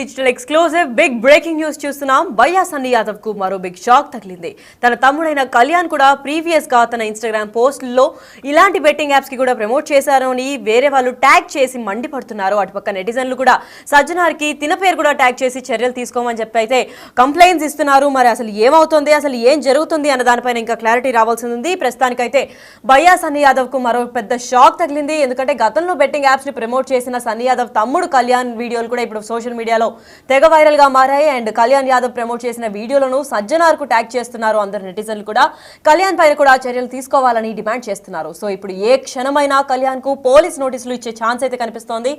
Digital exclusive big breaking news చూస్తున్నాం. బయ్యా సన్నీ యాదవ్ కు మరో బిగ్ షాక్ తగిలింది. తన తమ్ముడైన కళ్యాణ్ కూడా ప్రీవియస్ గా తన ఇన్స్టాగ్రామ్ పోస్టుల్లో ఇలాంటి బెట్టింగ్ యాప్స్ కి కూడా ప్రమోట్ చేశారు అని వేరే వాళ్ళు ట్యాగ్ చేసి మండిపడుతున్నారు. అటుపక్క నెటిజన్లు కూడా సజ్జనార్కి తిన పేరు కూడా ట్యాగ్ చేసి చర్యలు తీసుకోమని చెప్పి అయితే కంప్లైంట్స్ ఇస్తున్నారు. మరి అసలు ఏమవుతుంది, అసలు ఏం జరుగుతుంది అన్న దానిపైన ఇంకా క్లారిటీ రావాల్సి ఉంది. ప్రస్తుతానికైతే బయ్యా సన్నీ యాదవ్ కు మరో పెద్ద షాక్ తగిలింది. ఎందుకంటే గతంలో బెట్టింగ్ యాప్స్ ని ప్రమోట్ చేసిన సన్నీ యాదవ్ తమ్ముడు కళ్యాణ్ వీడియోలు కూడా ఇప్పుడు సోషల్ మీడియాలో తెగ వైరల్ గా మారాయి. అండ్ కళ్యాణ్ యాదవ్ ప్రమోట్ చేసిన వీడియోలను సజ్జనార్ కు ట్యాగ్ చేస్తున్నారు. అందరు నెటిజన్లు కూడా కళ్యాణ్ పైన కూడా చర్యలు తీసుకోవాలని డిమాండ్ చేస్తున్నారు. సో ఇప్పుడు ఏ క్షణమైనా కళ్యాణ్ కు పోలీస్ నోటీసులు ఇచ్చే ఛాన్స్ అయితే కనిపిస్తోంది.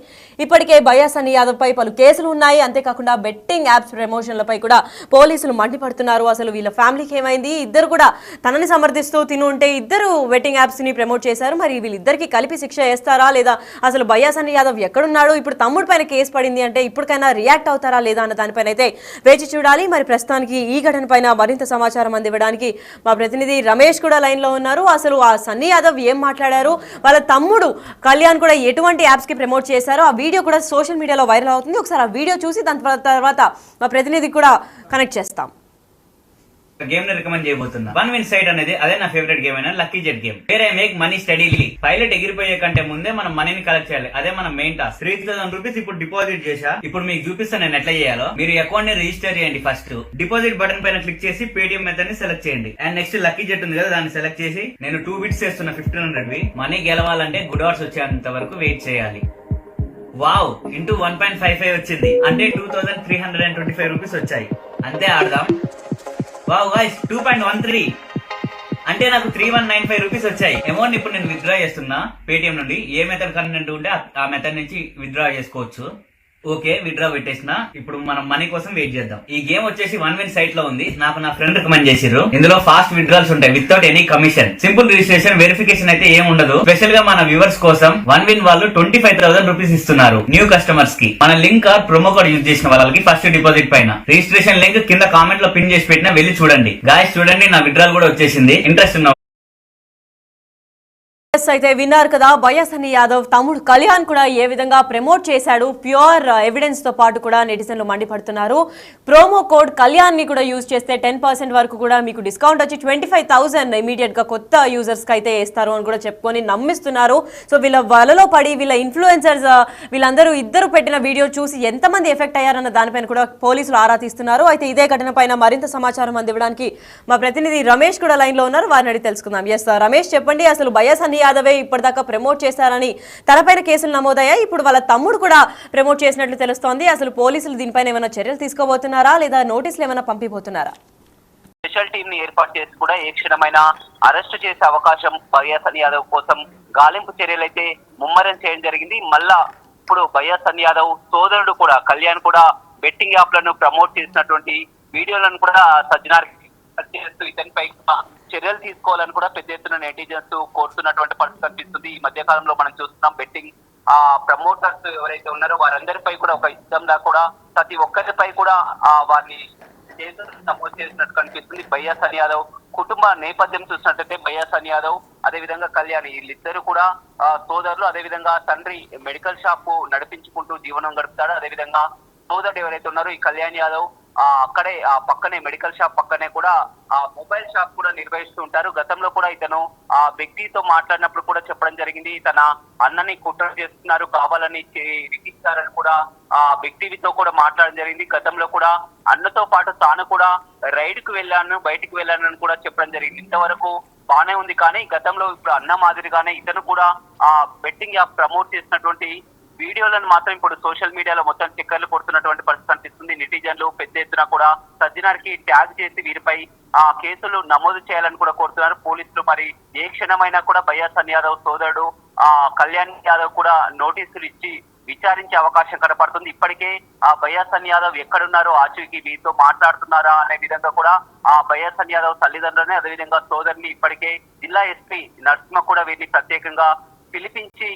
ఇప్పటికే బయ్యా సన్నీ యాదవ్ పై పలు కేసులు ఉన్నాయి. అంతేకాకుండా బెట్టింగ్ యాప్స్ ప్రమోషన్లపై కూడా పోలీసులు మండిపడుతున్నారు. అసలు వీళ్ళ ఫ్యామిలీకి ఏమైంది, ఇద్దరు కూడా తనని సమర్థిస్తూ తిను ఉంటే ఇద్దరు బెట్టింగ్ యాప్స్ ని ప్రమోట్ చేశారు. మరి వీళ్ళిద్దరికి కలిపి శిక్ష వేస్తారా లేదా, అసలు బయ్యా సన్నీ యాదవ్ ఎక్కడున్నాడు, ఇప్పుడు తమ్ముడు పైన కేసు పడింది అంటే ఇప్పటికైనా రియాక్ట్ అవుతారా లేదా అన్న దానిపైన అయితే వేచి చూడాలి. మరి ప్రస్తుతానికి ఈ ఘటన పైన మరింత సమాచారం అందివ్వడానికి మా ప్రతినిధి రమేష్ కూడా లైన్ లో ఉన్నారు. అసలు ఆ సన్నీ యాదవ్ ఏం మాట్లాడారు, వాళ్ళ తమ్ముడు కళ్యాణ్ కూడా ఎటువంటి యాప్స్ కి ప్రమోట్ చేశారో ఆ వీడియో కూడా సోషల్ మీడియాలో వైరల్ అవుతుంది. ఒకసారి ఆ వీడియో చూసి దాని తర్వాత మా ప్రతినిధి కూడా కనెక్ట్ చేస్తాం. గేమ్ ని రికమెండ్ చేయబోతున్నా. వన్ విన్ సైడ్ అనేది అదే నా ఫేవరెట్ గేమ్ అయినా లక్కీ జెట్ గేమ్. వేరే మేక్ మనీ స్టడీలీ. పైలట్ ఎగిరిపోయే కంటే ముందే మనం మనీని కలెక్ట్ చేయాలి. అదే మన మెయిన్ టాస్క్. 3000 రూపీస్ ఇప్పుడు డిపాజిట్ చేశా. ఇప్పుడు మీకు చూపిస్తాను నేను ఎట్లా చేయాలో. మీరు అకౌంట్ ని రిజిస్టర్ చేయండి. ఫస్ట్ డిపాజిట్ బటన్ పైన క్లిక్ చేసి పేటిఎం మెథడ్ ని సెలెక్ట్ చేయండి. అండ్ నెక్స్ట్ లక్కీ జెట్ ఉంది కదా, దాన్ని సెలెక్ట్ చేసి నేను 2 బిట్స్ చేస్తున్నా 1500 మనీ గెలవాలంటే గుడ్ అవర్స్ వచ్చేంత వరకు వెయిట్ చేయాలి. వావ్, ఇంటూ 1.55 వచ్చింది. అంటే 2325 రూపీస్ వచ్చాయి. అంతే, ఆడదాం. వావ్ గైస్, 2.13 అంటే నాకు 3195 రూపీస్ వచ్చాయి. అమౌంట్ ఇప్పుడు నేను విత్డ్రా చేస్తున్నా పేటిఎం నుండి. ఏ మెథడ్ కన్వీనియంట్ ఉంటే ఆ మెథడ్ నుంచి విత్డ్రా చేసుకోవచ్చు. ఓకే, విత్డ్రా పెట్టేసిన. ఇప్పుడు మనం మనీ కోసం వెయిట్ చేద్దాం. ఈ గేమ్ వచ్చేసి వన్ విన్ సైట్ లో ఉంది. నాకు నా ఫ్రెండ్ రికమెండ్ చేసిర్రు. ఇందులో ఫాస్ట్ విత్డ్రాల్స్ ఉంటాయి without any commission. Simple registration, verification అయితే ఏం ఉండదు. స్పెషల్ గా మన వ్యూవర్స్ కోసం వన్ విన్ వాళ్ళు 25,000 రూపీస్ ఇస్తున్నారు న్యూ కస్టమర్స్ కి. మన లింక్ ప్రోమో కోడ్ యూజ్ చేసిన వాళ్ళకి ఫస్ట్ డిపాజిట్ పైన. రిజిస్ట్రేషన్ లింక్ కింద కామెంట్ లో పిన్ చేసి పెట్టినా వెళ్ళి చూడండి. గాయస్ చూడండి, నా విత్డ్రాల్ కూడా వచ్చేసింది. ఇంట్రెస్ట్ ఉన్న అయితే విన్నారు కదా, బయ్యా సన్నీ యాదవ్ తమ్ముడు కళ్యాణ్ కూడా ఏ విధంగా ప్రమోట్ చేశాడు. ప్యూర్ ఎవిడెన్స్ తో పాటు కూడా నెటిజన్లు మండిపడుతున్నారు. ప్రోమో కోడ్ కళ్యాణ్ ని కూడా యూజ్ చేస్తే 10% వరకు కూడా మీకు డిస్కౌంట్ వచ్చి 25,000 ఇమీడియట్ గా కొత్త యూజర్స్ కి అయితే ఇస్తారు అని కూడా చెప్పుకొని నమ్మిస్తున్నారు. సో వీళ్ళ వలలో పడి వీళ్ళ ఇన్ఫ్లుయెన్సర్స్ వీళ్ళందరూ ఇద్దరు పెట్టిన వీడియో చూసి ఎంతమంది ఎఫెక్ట్ అయ్యారన్న దానిపైన కూడా పోలీసులు ఆరా తీస్తున్నారు. అయితే ఇదే ఘటన పైన మరింత సమాచారం అందివ్వడానికి మా ప్రతినిధి రమేష్ కూడా లైన్ లో ఉన్నారు. వారిని అడిగి తెలుసుకుందాం. ఎస్ రమేష్, చెప్పండి, అసలు బయ్యా సన్నీ యాదవే ఇప్పటిదాకా ప్రమోట్ చేశారని తనపైన కేసులు నమోదయ్యాయి. ఇప్పుడు వాళ్ళ తమ్ముడు కూడా ప్రమోట్ చేసినట్లు తెలుస్తోంది. అసలు పోలీసులు దీనిపైన ఏమైనా చర్యలు తీసుకోబోతున్నారా లేదా నోటీసులు ఏమైనా పంపిపోతున్నారా? స్పెషల్ టీమ్ ని ఏర్పాటు చేసి కూడా ఏ క్షణమైనా అరెస్ట్ చేసే అవకాశం బయ్యా సన్నీ యాదవ్ కోసం గాలింపు చర్యలు అయితే ముమ్మరం చేయడం జరిగింది. మళ్ళా ఇప్పుడు బయ్యా సన్నీ యాదవ్ సోదరుడు కూడా కళ్యాణ్ కూడా బెట్టింగ్ యాప్లను ప్రమోట్ చేసినటువంటి వీడియోలను కూడా సజ్జనార్ చేస్తూ ఇతనిపై చర్యలు తీసుకోవాలని కూడా పెద్ద ఎత్తున నెటిజన్స్ కోరుతున్నటువంటి పరిస్థితి కనిపిస్తుంది. ఈ మధ్య కాలంలో మనం చూస్తున్నాం బెట్టింగ్ ప్రమోటర్స్ ఎవరైతే ఉన్నారో వారందరిపై కూడా ఒక యుద్ధంలా కూడా ప్రతి ఒక్కరిపై కూడా వారిని నమోదు చేసినట్టు కనిపిస్తుంది. బయ్యా సన్నీ యాదవ్ కుటుంబ నేపథ్యం చూసినట్లయితే బయ్యా సన్నీ యాదవ్ అదేవిధంగా కళ్యాణ్ వీళ్ళిద్దరు కూడా సోదరులు. అదేవిధంగా తండ్రి మెడికల్ షాప్ నడిపించుకుంటూ జీవనం గడుపుతాడు. అదేవిధంగా సోదరుడు ఎవరైతే ఉన్నారో ఈ కళ్యాణ్ యాదవ్ అక్కడే పక్కనే మెడికల్ షాప్ పక్కనే కూడా మొబైల్ షాప్ కూడా నిర్వహిస్తూ ఉంటారు. గతంలో కూడా ఇతను ఆ వ్యక్తితో మాట్లాడినప్పుడు కూడా చెప్పడం జరిగింది, తన అన్నని కుట్ర చేస్తున్నారు, కావాలని ఇరికిస్తారని కూడా ఆ వ్యక్తితో కూడా మాట్లాడడం జరిగింది. గతంలో కూడా అన్నతో పాటు తాను కూడా రైడ్ కు వెళ్ళాను, బయటికి వెళ్ళాను అని కూడా చెప్పడం జరిగింది. ఇంతవరకు బానే ఉంది. కానీ గతంలో ఇప్పుడు అన్న మాదిరిగానే ఇతను కూడా ఆ బెట్టింగ్ యాప్ ప్రమోట్ చేసినటువంటి వీడియోలను మాత్రం ఇప్పుడు సోషల్ మీడియాలో మొత్తం చక్కర్లు కొడుతున్నటువంటి పరిస్థితి కనిపిస్తుంది. నెటిజన్లు పెద్ద ఎత్తున కూడా సజ్జనార్కి ట్యాగ్ చేసి వీరిపై కేసులు నమోదు చేయాలని కూడా కోరుతున్నారు పోలీసులు. మరి ఏ క్షణమైనా కూడా బయ్యా సన్నీ యాదవ్ సోదరుడు కళ్యాణ్ యాదవ్ కూడా నోటీసులు ఇచ్చి విచారించే అవకాశం కనపడుతుంది. ఇప్పటికే ఆ బయ్యా సన్నీ యాదవ్ ఎక్కడున్నారో ఆచూకీ వీరితో మాట్లాడుతున్నారా అనే విధంగా కూడా ఆ బయ్యా సన్నీ యాదవ్ తల్లిదండ్రులని అదేవిధంగా సోదరుని ఇప్పటికే జిల్లా ఎస్పీ నరసింహ కూడా వీరిని ప్రత్యేకంగా పిలిపించి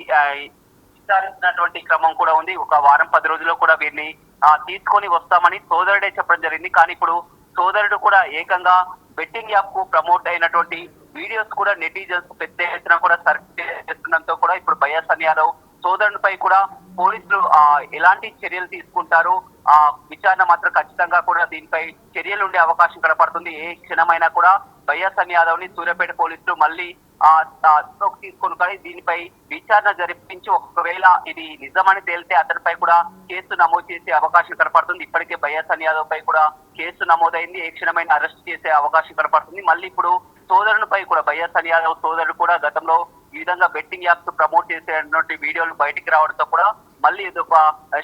విచారించినటువంటి క్రమం కూడా ఉంది. ఒక వారం 10 రోజుల్లో కూడా వీరిని తీసుకొని వస్తామని సోదరుడే చెప్పడం జరిగింది. కానీ ఇప్పుడు సోదరుడు కూడా ఏకంగా బెట్టింగ్ యాప్ కు ప్రమోట్ అయినటువంటి వీడియోస్ కూడా నెటిజన్స్ పెద్ద ఎత్తున కూడా సర్క్యులేట్ చేస్తుండటంతో కూడా ఇప్పుడు బయ్యా సన్నీ యాదవ్ సోదరునిపై కూడా పోలీసులు ఎలాంటి చర్యలు తీసుకుంటారు, విచారణ మాత్రం ఖచ్చితంగా కూడా దీనిపై చర్యలు ఉండే అవకాశం కనపడుతుంది. ఏ క్షణమైనా కూడా బయ్యాసన్ యాదవ్ ని సూర్యాపేట పోలీసులు మళ్ళీ తీసుకొని కానీ దీనిపై విచారణ జరిపించి ఒకవేళ ఇది నిజమని తేలితే అతనిపై కూడా కేసు నమోదు చేసే అవకాశం కనపడుతుంది. ఇప్పటికే బయ్యాసన్ యాదవ్ పై కూడా కేసు నమోదైంది. ఏ క్షణమైన అరెస్ట్ చేసే అవకాశం కనపడుతుంది. మళ్ళీ ఇప్పుడు సోదరునిపై కూడా బయ్యాసన్ యాదవ్ సోదరుడు కూడా గతంలో ఈ విధంగా బెట్టింగ్ యాప్స్ ప్రమోట్ చేసేటువంటి వీడియోలు బయటికి రావడంతో కూడా మళ్ళీ ఇది ఒక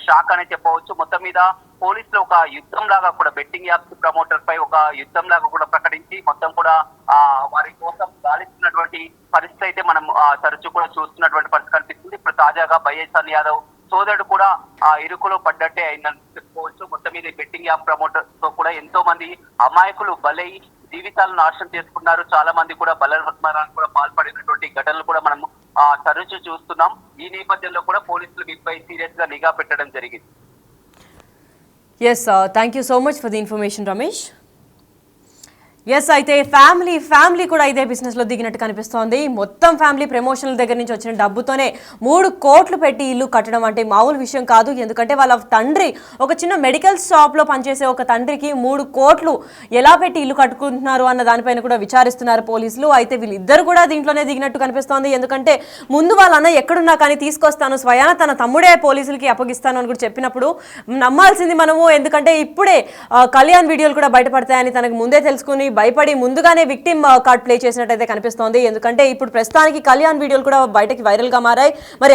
షాక్ అనే చెప్పవచ్చు. మొత్తం మీద పోలీసులు ఒక యుద్ధం లాగా కూడా బెట్టింగ్ యాప్స్ ప్రమోటర్ పై ఒక యుద్ధం లాగా కూడా ప్రకటించి మొత్తం కూడా వారి కోసం గాలిస్తున్నటువంటి పరిస్థితి అయితే మనం తరచూ కూడా చూస్తున్నటువంటి పరిస్థితి కనిపిస్తుంది. ఇప్పుడు తాజాగా బయ్యాసన్ యాదవ్ సోదరుడు కూడా ఇరుకులో పడ్డట్టే అయిందని చెప్పుకోవచ్చు. మొత్తం మీద బెట్టింగ్ యాప్ ప్రమోటర్ తో కూడా ఎంతో మంది అమాయకులు బలై జీవితాలను నాశనం చేసుకున్నారు. చాలా మంది కూడా బలవత్మరానికి కూడా పాల్పడినటువంటి ఘటనలు కూడా మనం తరచూ చూస్తున్నాం. ఈ నేపథ్యంలో కూడా పోలీసులు వీటిపై సీరియస్ గా నిఘా పెట్టడం జరిగింది. Yes, thank you so much for the information Ramesh. Yes, అయితే ఫ్యామిలీ కూడా ఇదే బిజినెస్లో దిగినట్టు కనిపిస్తోంది. మొత్తం ఫ్యామిలీ ప్రమోషన్ల దగ్గర నుంచి వచ్చిన డబ్బుతోనే 3 కోట్లు పెట్టి ఇల్లు కట్టడం అంటే మామూలు విషయం కాదు. ఎందుకంటే వాళ్ళ తండ్రి ఒక చిన్న మెడికల్ షాప్లో పనిచేసే ఒక తండ్రికి 3 కోట్లు ఎలా పెట్టి ఇల్లు కట్టుకుంటున్నారు అన్న దానిపైన కూడా విచారిస్తున్నారు పోలీసులు. అయితే వీళ్ళిద్దరు కూడా దీంట్లోనే దిగినట్టు కనిపిస్తోంది. ఎందుకంటే ముందు వాళ్ళ అన్న ఎక్కడున్నా కానీ తీసుకొస్తాను, స్వయాన తన తమ్ముడే పోలీసులకి అప్పగిస్తాను అని కూడా చెప్పినప్పుడు నమ్మాల్సింది మనము. ఎందుకంటే ఇప్పుడే కళ్యాణ్ వీడియోలు కూడా బయటపడతాయని తనకు ముందే తెలుసుకుని భయపడి ముందుగానే విక్టిమ్ కార్డ్ ప్లే చేసినట్టయితే కనిపిస్తోంది. ఎందుకంటే ఇప్పుడు ప్రస్తుతానికి కళ్యాణ్ వీడియోలు కూడా బయటకి వైరల్ గా మారాయి. మరి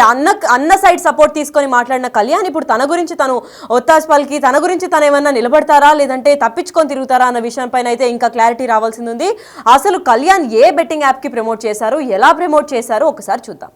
అన్న సైడ్ సపోర్ట్ తీసుకొని మాట్లాడిన కళ్యాణ్ ఇప్పుడు తన గురించి తను ఒత్తాస్ పలికి తన గురించి తను ఏమన్నా నిలబడతారా లేదంటే తప్పించుకొని తిరుగుతారా అన్న విషయం పైన అయితే ఇంకా క్లారిటీ రావాల్సింది ఉంది. అసలు కళ్యాణ్ ఏ బెట్టింగ్ యాప్ కి ప్రమోట్ చేశారు, ఎలా ప్రమోట్ చేశారు ఒకసారి చూద్దాం.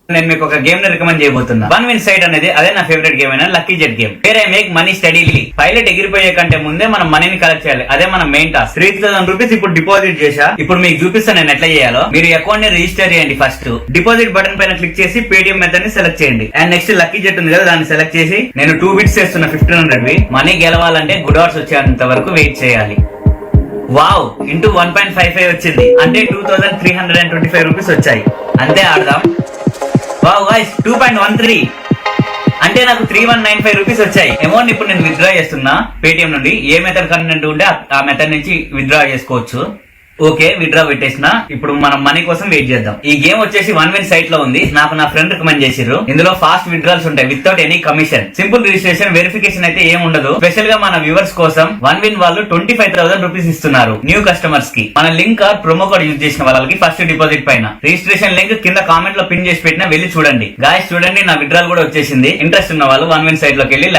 నేను మీకు ఒక గేమ్ ని రికమెండ్ చేయబోతున్నా. 1 win site అనేది అదే నా ఫేవరెట్ గేమ్ అయినా లక్కీ జెట్ గేమ్. వేరే మేక్ మనీ స్టడీలీ. పైలట్ ఎగిరిపోయే కంటే ముందే మనం మనీని కలెక్ట్ చేయాలి. అదే మన మెయిన్ టాస్క్. 3000 రూపీస్ ఇప్పుడు డిపాజిట్ చేశా. ఇప్పుడు మీకు చూపిస్తాను నేను ఎట్లా చేయాలో. మీరు అకౌంట్ ని రిజిస్టర్ చేయండి. ఫస్ట్ డిపాజిట్ బటన్ పైన క్లిక్ చేసి పేటిఎం మెథడ్ ని సెలెక్ట్ చేయండి. అండ్ నెక్స్ట్ లక్కీ జెట్ ఉంది కదా, దాన్ని సెలెక్ట్ చేసి నేను 2 బిట్స్ చేస్తున్నా 1500 వి. మనీ గెలవాలంటే గుడ్ ఆర్స్ వచ్చేంత వరకు వెయిట్ చేయాలి. వావ్, ఇంటూ 1.55 వచ్చింది. అంటే 2325 రూపీస్ వచ్చాయి. అంతే, ఆడదాం. వావ్ గైస్, 2.13 అంటే నాకు 3195 రూపీస్ వచ్చాయి. అమౌంట్ ఇప్పుడు నేను విత్డ్రా చేస్తున్నా పేటిఎం నుండి. ఏ మెథడ్ కన్వీనియంట్ ఉంటే ఆ మెథడ్ నుంచి విత్డ్రా చేసుకోవచ్చు. ఓకే, విత్డ్రా పెట్టేసిన. ఇప్పుడు మనం మనీ కోసం వెయిట్ చేద్దాం. ఈ గేమ్ వచ్చేసి 1 win సైట్ లో ఉంది. నాకు నా ఫ్రెండ్ రికమెండ్ చేసిర్రు. ఇందులో ఫాస్ట్ విత్డ్రాల్స్ ఉంటాయి without any commission. Simple registration, verification అయితే ఏం ఉండదు. స్పెషల్ గా మన వ్యూవర్స్ కోసం 1 win వాళ్ళు 25,000 రూపీస్ ఇస్తున్నారు న్యూ కస్టమర్స్ కి. మన లింక్ ప్రోమో కోడ్ యూజ్ చేసిన వాళ్ళకి ఫస్ట్ డిపాజిట్ పైన. రిజిస్ట్రేషన్ లింక్ కింద కామెంట్ లో పిన్ చేసి పెట్టినా వెళ్ళి చూడండి. గాయస్ చూడండి, నా విత్డ్రాల్ కూడా వచ్చేసింది. ఇంట్రెస్ట్ ఉన్న వాళ్ళు 1 win సైట్ లోకి వెళ్ళి